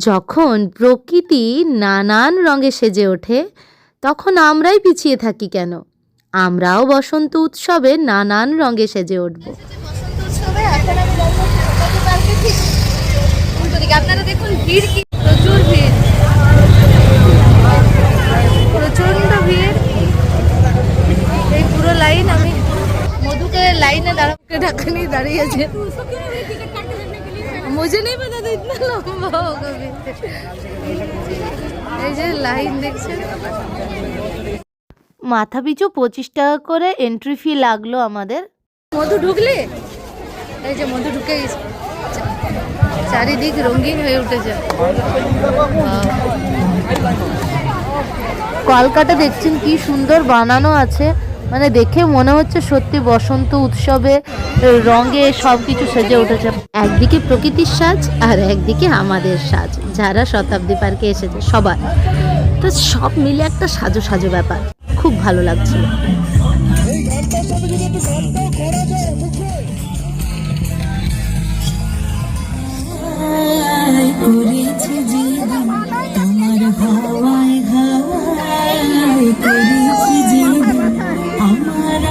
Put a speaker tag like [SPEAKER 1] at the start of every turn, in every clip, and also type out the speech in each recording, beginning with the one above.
[SPEAKER 1] যখন প্রকৃতি নানান রঙে সেজে ওঠে তখন আমরাই পিছিয়ে থাকি কেন? আমরাও বসন্ত উৎসবে নানান রঙে সেজে উঠব।
[SPEAKER 2] আপনারা দেখুন ভিড়, কি প্রচুর ভিড়, প্রচন্ড ভিড়। এই পুরো লাইন, আমি মধুকে লাইনে দাঁড়াকে ঢাকা নিয়ে দাঁড়িয়েছে। मुझे नहीं पता था इतना लंबा होगा। এই যে লাইন দেখছেন,
[SPEAKER 1] মাথা পিছু 25 টাকা করে এন্ট্রি ফি লাগলো আমাদের।
[SPEAKER 2] মধু ঢুকলে, এই যে মধু ঢুকে গেছে, চারিদিক রঙিন হয়ে উঠেছে।
[SPEAKER 1] কলকাতা দেখছেন কি সুন্দর বানানো আছে, মানে দেখে মনে হচ্ছে সত্যি বসন্ত উৎসবে রঙে সব কিছু সেজে উঠেছে। একদিকে প্রকৃতির সাজ আর একদিকে আমাদের সাজ, যারা শতাব্দী পার্কে এসেছে সবার, তো সব মিলে একটা সাজো সাজো ব্যাপার, খুব ভালো লাগছিল।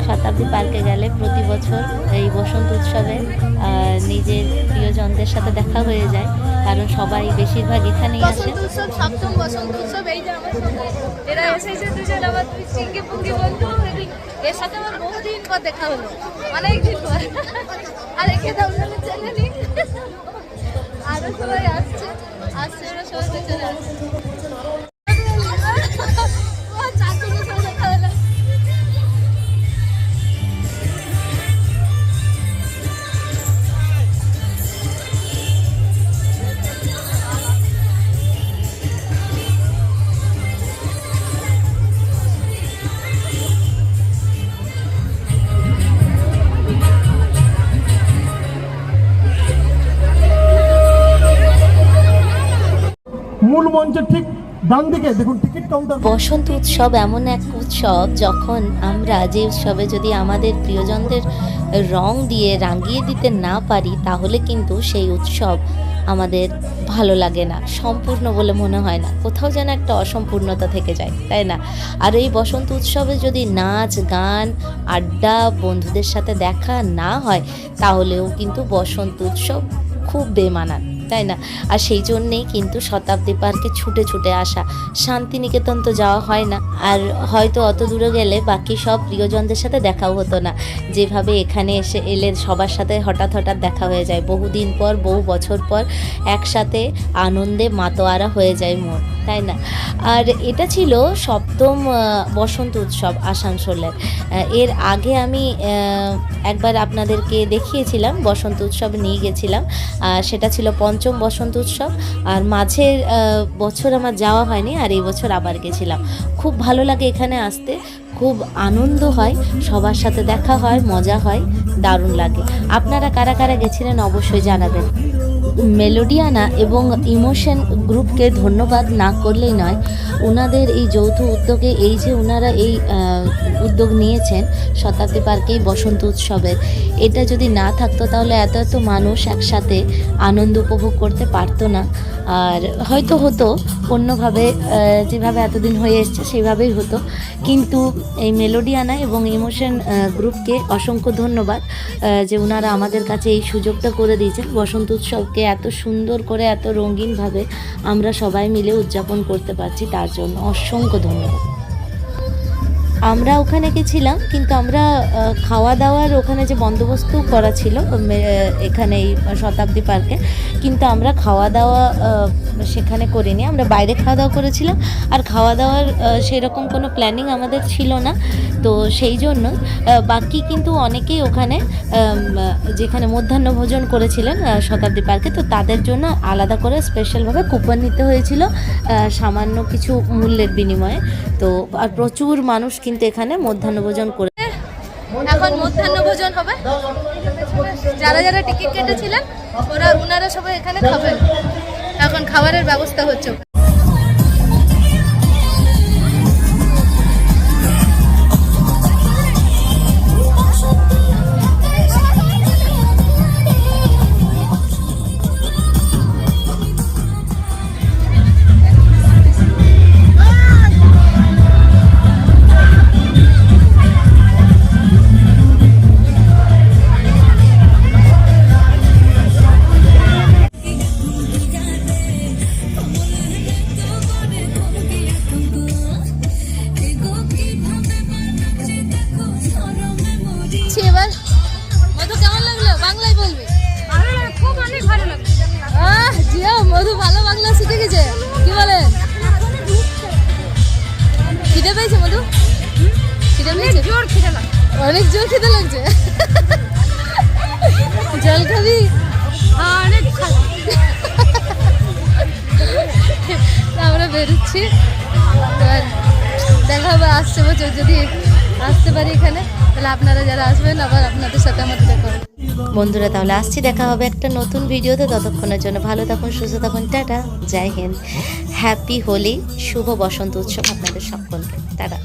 [SPEAKER 1] শতাব্দী পার্কে গেলে প্রতি বছর এই বসন্ত উৎসবে নিজের প্রিয়জনদের সাথে দেখা হয়ে যায়, কারণ সবাই বেশিরভাগ এখানেই আসে।
[SPEAKER 2] বসন্ত উৎসব, সপ্তম বসন্ত উৎসব। এই যে আমার সঙ্গে এরা এসেছে দুজন, আমার দুই চিঙ্গে পুঙ্গি বন্ধু। এর সাথে আমার বহুদিন পর দেখা হলো, অনেকদিন পর। আর একে তো আপনারা চেনেনই, আরো সবাই আসছে, ওরা সবাই চলে আসছে।
[SPEAKER 3] মূল মঞ্চের ঠিক ডান দিকে দেখুন টিকিট কাউন্টার।
[SPEAKER 1] বসন্ত উৎসব এমন এক উৎসব, যখন আমরা যে উৎসবে যদি আমাদের প্রিয়জনদের রং দিয়ে রাঙিয়ে দিতে না পারি, তাহলে কিন্তু সেই উৎসব আমাদের ভালো লাগে না, সম্পূর্ণ বলে মনে হয় না, কোথাও যেন একটা অসম্পূর্ণতা থেকে যায়, তাই না? আর এই বসন্ত উৎসবে যদি নাচ গান আড্ডা বন্ধুদের সাথে দেখা না হয়, তাহলেও কিন্তু বসন্ত উৎসব খুব বেমানান, তাই না? আর সেই জন্যেই কিন্তু শতাব্দী পার্কে ছুটে ছুটে আসা। শান্তিনিকেতন তো যাওয়া হয় না, আর হয়তো অত দূরে গেলে বাকি সব প্রিয়জনদের সাথে দেখাও হতো না, যেভাবে এখানে এলে সবার সাথে হঠাৎ দেখা হয়ে যায়, বহুদিন পর বহু বছর পর একসাথে আনন্দে মাতোয়ারা হয়ে যায় মন, তাই না? আর এটা ছিল সপ্তম বসন্ত উৎসব আসানসোলের। এর আগে আমি একবার আপনাদেরকে দেখিয়েছিলাম, বসন্ত উৎসবে নিয়ে গেছিলাম, সেটা ছিল পঞ্চম বসন্ত উৎসব। আর মাঝের বছর আমার যাওয়া হয়নি, আর এই বছর আবার গেছিলাম। খুব ভালো লাগে এখানে আসতে, খুব আনন্দ হয়, সবার সাথে দেখা হয়, মজা হয়, দারুণ লাগে। আপনারা কারা কারা গেছিলেন অবশ্যই জানাবেন। মেলোডিয়ানা এবং ইমোশন গ্রুপকে ধন্যবাদ না করলেই নয়। ওনাদের এই যৌথ উদ্যোগে, এই যে ওনারা এই উদ্যোগ নিয়েছেন শতাব্দী পার্কেই বসন্ত উৎসবের, এটা যদি না থাকতো তাহলে এত এত মানুষ একসাথে আনন্দ উপভোগ করতে পারতো না। আর হয়তো হতো অন্যভাবে, যেভাবে এতদিন হয়ে এসছে সেভাবেই হতো, কিন্তু এই মেলোডিয়ানা এবং ইমোশন গ্রুপকে অসংখ্য ধন্যবাদ যে ওনারা আমাদের কাছে এই সুযোগটা করে দিয়েছেন। বসন্ত উৎসবকে এত সুন্দর করে, এত রঙিনভাবে আমরা সবাই মিলে উদযাপন করতে পারছি, তার জন্য অসংখ্য ধন্যবাদ। আমরা ওখানে গেছিলাম, কিন্তু আমরা খাওয়া দাওয়ার ওখানে যে বন্দোবস্ত করা ছিল এখানে এই শতাব্দী পার্কে, কিন্তু আমরা খাওয়া দাওয়া সেখানে করিনি, আমরা বাইরে খাওয়া দাওয়া করেছিলাম। আর খাওয়া দাওয়ার সেরকম কোনো প্ল্যানিং আমাদের ছিল না, তো সেই জন্য বাকি কিন্তু অনেকেই ওখানে যেখানে মধ্যাহ্ন ভোজন করেছিলেন শতাব্দী পার্কে, তো তাদের জন্য আলাদা করে স্পেশালভাবে কুপন নিতে হয়েছিল সামান্য কিছু মূল্যের বিনিময়ে। তো আর প্রচুর মানুষ কিন্তু এখানে মধ্যাহ্ন ভোজন করে।
[SPEAKER 2] এখন মধ্যাহ্ন ভোজন হবে, যারা যারা টিকিট কেটেছিলেন ওনারা সবাই এখানে খাবেন। এখন খাবারের ব্যবস্থা হচ্ছে। জোর খিদে লাগছে, অনেক জোর খিদে লাগছে। জল খাবি? অনেক আমরা বেরোচ্ছি, এবার দেখা হবে আসছে বছর যদি আসতে পারি এখানে, তাহলে আপনারা যারা আসবেন আবার আপনাদের সাথে আমাদের দেখা হবে।
[SPEAKER 1] বন্ধুরা তাহলে আসছি, দেখা হবে একটা নতুন ভিডিওতে। ততক্ষণের জন্য ভালো থাকুন, সুস্থ থাকুন, টাটা, জয় হিন্দ, হ্যাপি হোলি, শুভ বসন্ত উৎসব আপনাদের সকলকে, টাটা।